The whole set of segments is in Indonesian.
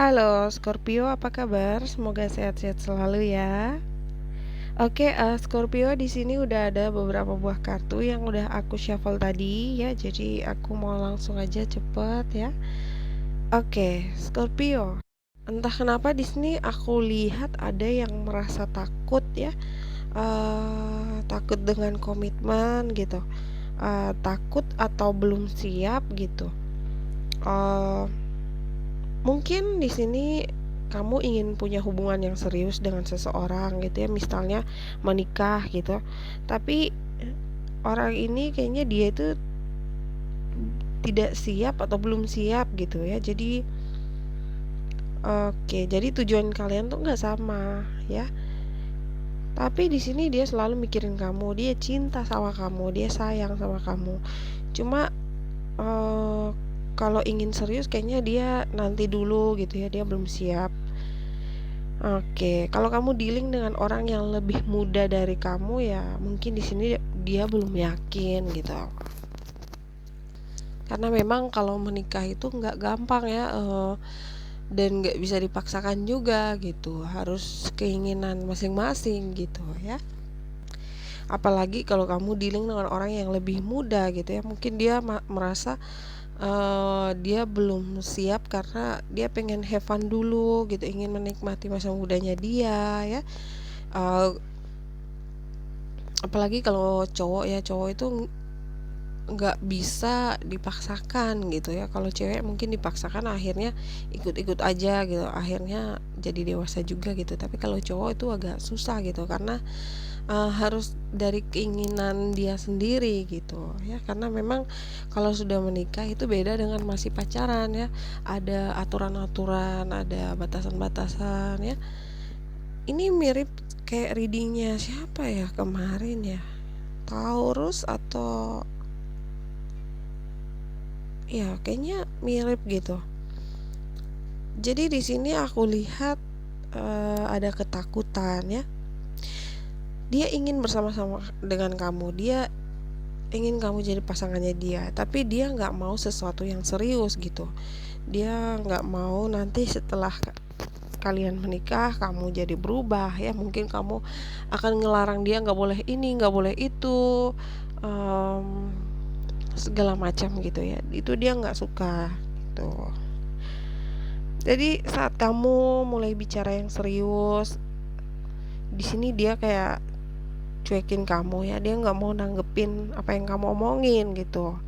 Halo Scorpio, apa kabar? Semoga sehat-sehat selalu ya. Oke, Scorpio di sini udah ada beberapa buah kartu yang udah aku shuffle tadi ya. Jadi aku mau langsung aja cepet ya. Oke, Scorpio. Entah kenapa di sini aku lihat ada yang merasa takut ya. Takut dengan komitmen gitu. Takut atau belum siap gitu. Eh, Mungkin di sini kamu ingin punya hubungan yang serius dengan seseorang gitu ya, misalnya menikah gitu. Tapi orang ini kayaknya dia itu tidak siap atau belum siap gitu ya. Jadi oke, jadi tujuan kalian tuh nggak sama ya. Tapi di sini dia selalu mikirin kamu, dia cinta sama kamu, dia sayang sama kamu. Cuma eh, kalau ingin serius kayaknya dia nanti dulu gitu ya, dia belum siap. Oke, kalau kamu dealing dengan orang yang lebih muda dari kamu ya mungkin di sini dia belum yakin gitu. Karena memang kalau menikah itu nggak gampang ya, dan nggak bisa dipaksakan juga gitu. Harus keinginan masing-masing gitu ya. Apalagi kalau kamu dealing dengan orang yang lebih muda gitu ya, mungkin dia merasa dia belum siap karena dia pengen have fun dulu gitu, ingin menikmati masa mudanya dia ya. Uh, Apalagi kalau cowok ya, cowok itu nggak bisa dipaksakan gitu ya. Kalau cewek mungkin dipaksakan akhirnya ikut-ikut aja gitu, akhirnya jadi dewasa juga gitu. Tapi kalau cowok itu agak susah gitu karena harus dari keinginan dia sendiri gitu ya, karena memang kalau sudah menikah itu beda dengan masih pacaran ya, ada aturan-aturan, ada batasan-batasan ya. Ini mirip kayak readingnya siapa ya kemarin ya, Taurus atau ya kayaknya mirip gitu. Jadi di sini aku lihat ada ketakutan ya. Dia ingin bersama-sama dengan kamu, dia ingin kamu jadi pasangannya dia, tapi dia nggak mau sesuatu yang serius gitu. Dia nggak mau nanti setelah kalian menikah kamu jadi berubah ya, mungkin kamu akan ngelarang dia nggak boleh ini nggak boleh itu, um, segala macam gitu ya, itu dia nggak suka gitu. Jadi saat kamu mulai bicara yang serius, di sini dia kayak cuekin kamu ya, dia nggak mau nanggepin apa yang kamu omongin gitu.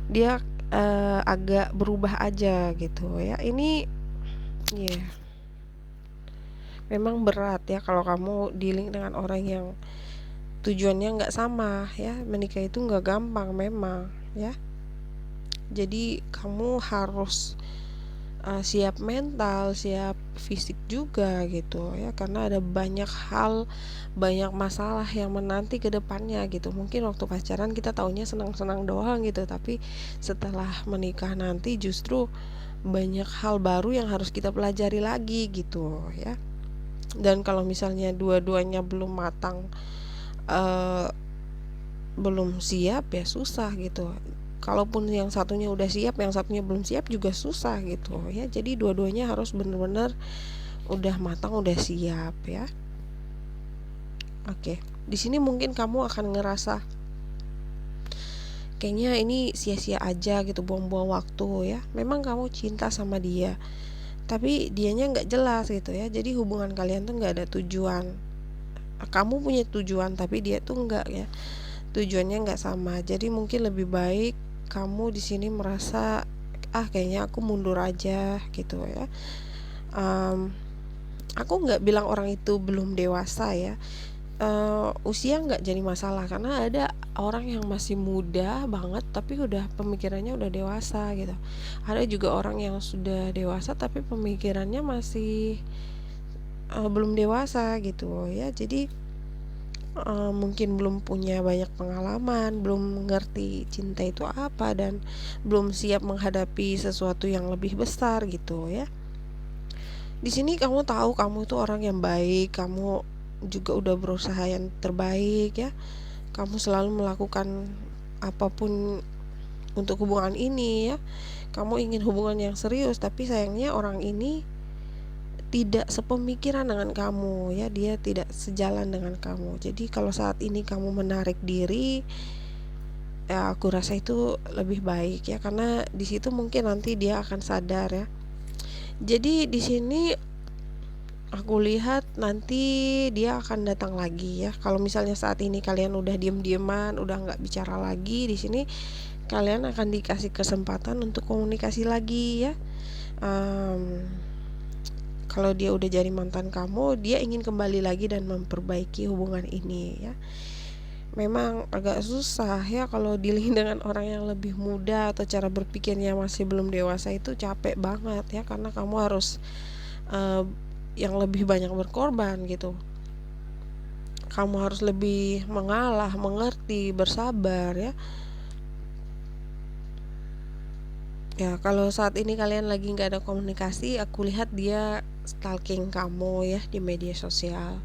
Dia agak berubah aja gitu ya. Ini ya yeah, memang berat ya kalau kamu dealing dengan orang yang tujuannya nggak sama ya. Menikah itu nggak gampang memang ya. Jadi kamu harus siap mental, siap fisik juga gitu ya, karena ada banyak hal, banyak masalah yang menanti ke depannya gitu. Mungkin waktu pacaran kita taunya senang-senang doang gitu, tapi setelah menikah nanti justru banyak hal baru yang harus kita pelajari lagi gitu ya. Dan kalau misalnya dua-duanya belum matang, eh, belum siap ya susah gitu. Kalaupun yang satunya udah siap, yang satunya belum siap juga susah gitu ya. Jadi dua-duanya harus bener-bener udah matang, udah siap ya. Oke, di sini mungkin kamu akan ngerasa kayaknya ini sia-sia aja gitu, buang-buang waktu ya. Memang kamu cinta sama dia, tapi dianya nggak jelas gitu ya. Jadi hubungan kalian tuh nggak ada tujuan. Kamu punya tujuan tapi dia tuh nggak ya. Tujuannya nggak sama. Jadi mungkin lebih baik kamu di sini merasa kayaknya aku mundur aja gitu ya. Um, aku nggak bilang orang itu belum dewasa ya. Usia nggak jadi masalah karena ada orang yang masih muda banget tapi udah pemikirannya udah dewasa gitu. Ada juga orang yang sudah dewasa tapi pemikirannya masih belum dewasa gitu ya. Jadi mungkin belum punya banyak pengalaman, belum mengerti cinta itu apa, dan belum siap menghadapi sesuatu yang lebih besar gitu ya. Di sini kamu tahu kamu itu orang yang baik, kamu juga udah berusaha yang terbaik ya. Kamu selalu melakukan apapun untuk hubungan ini ya. Kamu ingin hubungan yang serius, tapi sayangnya orang ini tidak sepemikiran dengan kamu ya, dia tidak sejalan dengan kamu. Jadi kalau saat ini kamu menarik diri, ya aku rasa itu lebih baik ya, karena di situ mungkin nanti dia akan sadar ya. Jadi di sini aku lihat nanti dia akan datang lagi ya. Kalau misalnya saat ini kalian udah diem-dieman, udah nggak bicara lagi, di sini kalian akan dikasih kesempatan untuk komunikasi lagi ya. Kalau dia udah jadi mantan kamu, dia ingin kembali lagi dan memperbaiki hubungan ini ya. Memang agak susah ya kalau dealing dengan orang yang lebih muda atau cara berpikirnya masih belum dewasa, itu capek banget ya, karena kamu harus uh, yang lebih banyak berkorban gitu. Kamu harus lebih mengalah, mengerti, bersabar ya. Ya, kalau saat ini kalian lagi nggak ada komunikasi, aku lihat dia stalking kamu ya di media sosial,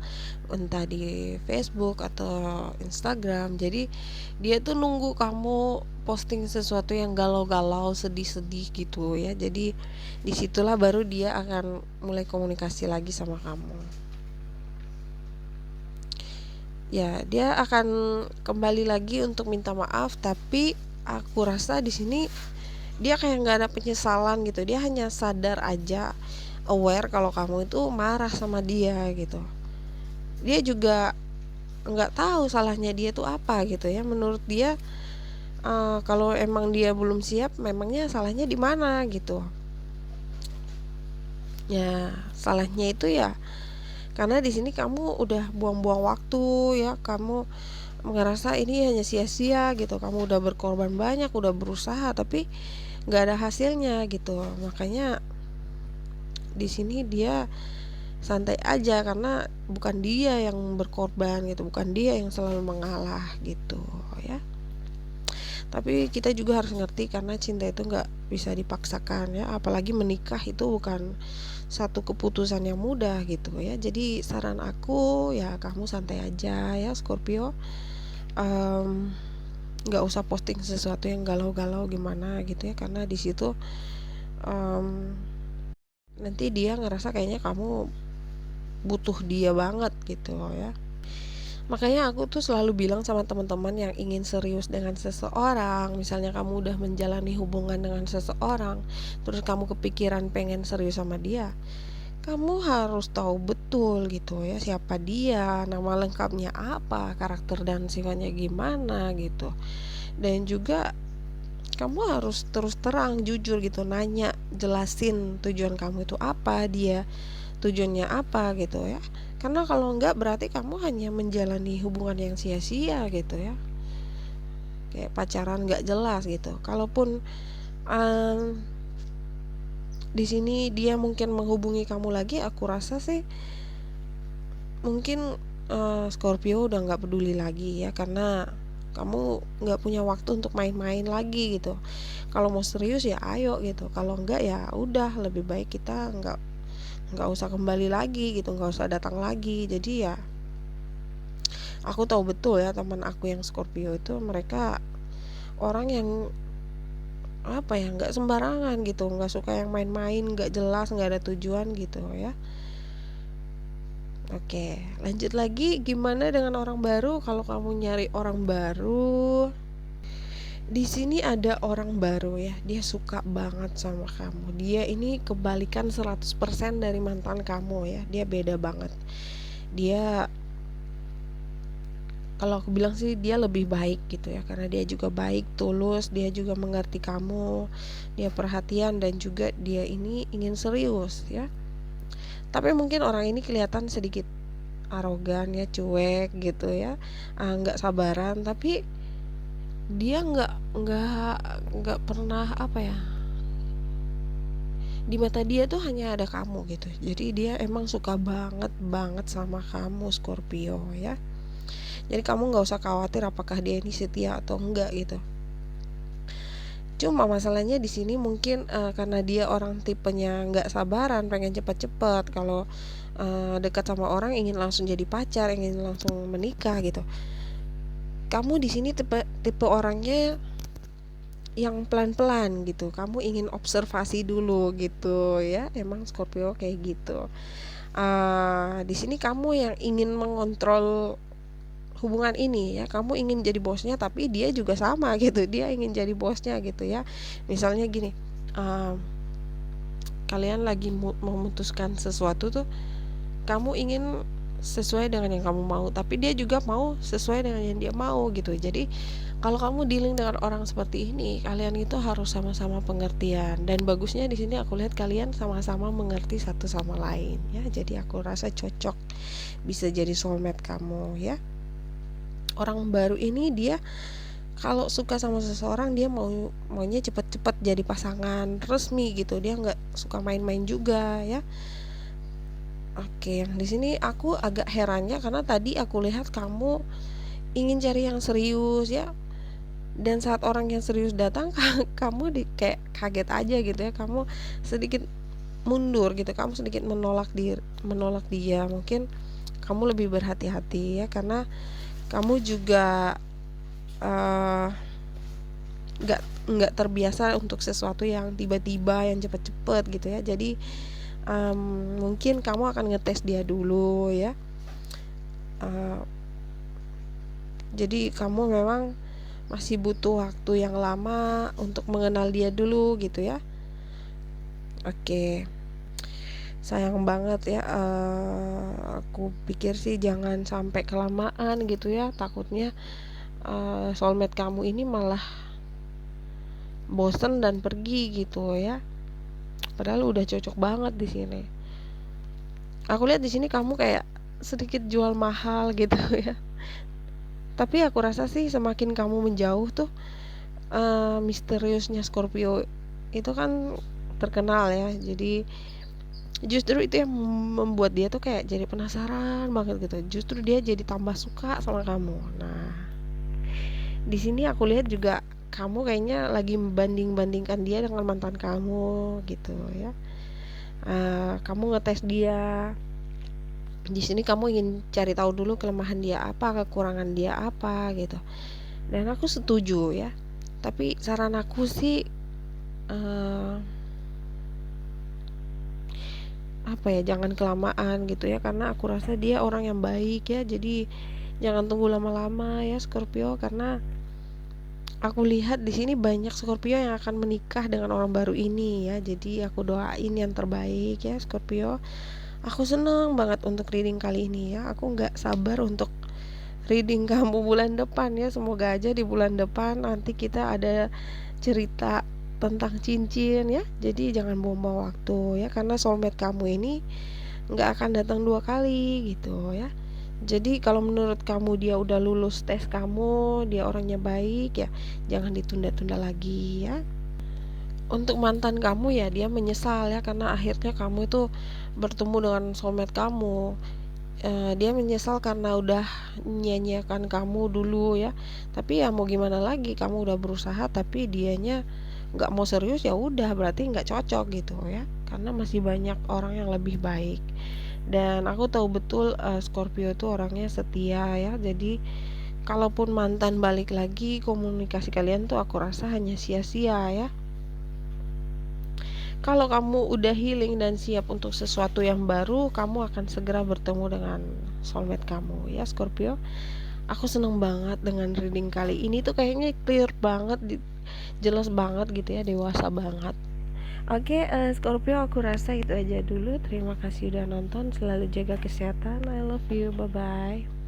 entah di Facebook atau Instagram. Jadi dia tuh nunggu kamu posting sesuatu yang galau-galau, sedih-sedih gitu ya. Jadi disitulah baru dia akan mulai komunikasi lagi sama kamu. Ya, dia akan kembali lagi untuk minta maaf, tapi aku rasa di sini dia kayak nggak ada penyesalan gitu. Dia hanya sadar aja, aware kalau kamu itu marah sama dia gitu. Dia juga nggak tahu salahnya dia tuh apa gitu ya. Menurut dia kalau emang dia belum siap, memangnya salahnya di mana gitu. Ya, salahnya itu ya karena di sini kamu udah buang-buang waktu ya. Kamu ngerasa ini hanya sia-sia gitu. Kamu udah berkorban banyak, udah berusaha, tapi nggak ada hasilnya gitu. Makanya di sini dia santai aja, karena bukan dia yang berkorban gitu, bukan dia yang selalu mengalah gitu ya. Tapi kita juga harus ngerti, karena cinta itu nggak bisa dipaksakan ya, apalagi menikah itu bukan satu keputusan yang mudah gitu ya. Jadi saran aku ya, kamu santai aja ya Scorpio. Nggak usah posting sesuatu yang galau-galau gimana gitu ya, karena di situ um, nanti dia ngerasa kayaknya kamu butuh dia banget gitu ya. Makanya aku tuh selalu bilang sama teman-teman yang ingin serius dengan seseorang, misalnya kamu udah menjalani hubungan dengan seseorang, terus kamu kepikiran pengen serius sama dia, kamu harus tahu betul gitu ya, siapa dia, nama lengkapnya apa, karakter dan sifatnya gimana gitu. Dan juga kamu harus terus terang, jujur gitu, nanya, jelasin tujuan kamu itu apa, dia tujuannya apa gitu ya. Karena kalau enggak, berarti kamu hanya menjalani hubungan yang sia-sia gitu ya, kayak pacaran nggak jelas gitu. Kalaupun um, di sini dia mungkin menghubungi kamu lagi, aku rasa sih mungkin Scorpio udah nggak peduli lagi ya, karena kamu nggak punya waktu untuk main-main lagi gitu. Kalau mau serius ya ayo gitu, kalau enggak ya udah, lebih baik kita nggak usah kembali lagi gitu, nggak usah datang lagi. Jadi ya aku tahu betul ya, teman aku yang Scorpio itu mereka orang yang apa ya, nggak sembarangan gitu, nggak suka yang main-main, nggak jelas, nggak ada tujuan gitu ya. Oke, lanjut lagi, gimana dengan orang baru? Kalau kamu nyari orang baru, di sini ada orang baru ya, dia suka banget sama kamu. Dia ini kebalikan 100% dari mantan kamu ya, dia beda banget. Dia, kalau aku bilang sih dia lebih baik gitu ya, karena dia juga baik, tulus, dia juga mengerti kamu, dia perhatian, dan juga dia ini ingin serius ya. Tapi mungkin orang ini kelihatan sedikit arogan ya, cuek gitu ya, nggak sabaran, tapi dia nggak pernah apa ya, di mata dia tuh hanya ada kamu gitu. Jadi dia emang suka banget banget sama kamu Scorpio ya. Jadi kamu nggak usah khawatir apakah dia ini setia atau enggak gitu. Cuma masalahnya di sini mungkin karena dia orang tipenya nggak sabaran, pengen cepet-cepet. Kalau dekat sama orang ingin langsung jadi pacar, ingin langsung menikah gitu. Kamu di sini tipe orangnya yang pelan-pelan gitu. Kamu ingin observasi dulu gitu ya. Emang Scorpio kayak gitu. Di sini kamu yang ingin mengontrol hubungan ini ya, kamu ingin jadi bosnya tapi dia juga sama gitu, dia ingin jadi bosnya gitu ya. Misalnya gini, uh, kalian lagi memutuskan sesuatu tuh, kamu ingin sesuai dengan yang kamu mau tapi dia juga mau sesuai dengan yang dia mau gitu. Jadi kalau kamu dealing dengan orang seperti ini, kalian itu harus sama-sama pengertian, dan bagusnya di sini aku lihat kalian sama-sama mengerti satu sama lain ya. Jadi aku rasa cocok, bisa jadi soulmate kamu ya. Orang baru ini dia kalau suka sama seseorang, dia maunya cepet-cepet jadi pasangan resmi gitu. Dia nggak suka main-main juga ya. Oke, yang di sini aku agak herannya karena tadi aku lihat kamu ingin cari yang serius ya. Dan saat orang yang serius datang, kamu kayak kaget aja gitu ya. Kamu sedikit mundur gitu. Kamu sedikit menolak dia. Mungkin kamu lebih berhati-hati ya, karena kamu juga uh, nggak terbiasa untuk sesuatu yang tiba-tiba, yang cepet-cepet gitu ya. Jadi mungkin kamu akan ngetes dia dulu ya. uh, jadi kamu memang masih butuh waktu yang lama untuk mengenal dia dulu gitu ya. Oke, sayang banget ya. Aku pikir sih jangan sampai kelamaan gitu ya, takutnya soulmate kamu ini malah bosen dan pergi gitu ya. Padahal udah cocok banget di sini. Aku lihat di sini kamu kayak sedikit jual mahal gitu ya. Tapi aku rasa sih semakin kamu menjauh tuh, misteriusnya Scorpio itu kan terkenal ya. Jadi justru itu yang membuat dia tuh kayak jadi penasaran banget gitu. Justru dia jadi tambah suka sama kamu. Nah, di sini aku lihat juga kamu kayaknya lagi membanding-bandingkan dia dengan mantan kamu gitu ya. Kamu ngetes dia. Di sini kamu ingin cari tahu dulu kelemahan dia apa, kekurangan dia apa gitu. Dan aku setuju ya. Tapi saran aku sih, uh, apa ya, jangan kelamaan gitu ya, karena aku rasa dia orang yang baik ya. Jadi jangan tunggu lama-lama ya Scorpio, karena aku lihat di sini banyak Scorpio yang akan menikah dengan orang baru ini ya. Jadi aku doain yang terbaik ya Scorpio. Aku seneng banget untuk reading kali ini ya. Aku nggak sabar untuk reading kamu bulan depan ya. Semoga aja di bulan depan nanti kita ada cerita tentang cincin ya. Jadi jangan buang-buang waktu ya, karena soulmate kamu ini nggak akan datang dua kali gitu ya. Jadi kalau menurut kamu dia udah lulus tes kamu, dia orangnya baik ya, jangan ditunda-tunda lagi ya. Untuk mantan kamu ya, dia menyesal ya karena akhirnya kamu itu bertemu dengan soulmate kamu. Dia menyesal karena udah nyanyiakan kamu dulu ya. Tapi ya mau gimana lagi, kamu udah berusaha tapi dianya nggak mau serius, ya udah berarti nggak cocok gitu ya, karena masih banyak orang yang lebih baik. Dan aku tahu betul Scorpio itu orangnya setia ya. Jadi kalaupun mantan balik lagi, komunikasi kalian tuh aku rasa hanya sia-sia ya. Kalau kamu udah healing dan siap untuk sesuatu yang baru, kamu akan segera bertemu dengan soulmate kamu ya Scorpio. Aku seneng banget dengan reading kali ini tuh, kayaknya clear banget, jelas banget gitu ya, dewasa banget. Oke, Scorpio, aku rasa itu aja dulu. Terima kasih udah nonton. Selalu jaga kesehatan. I love you. Bye bye.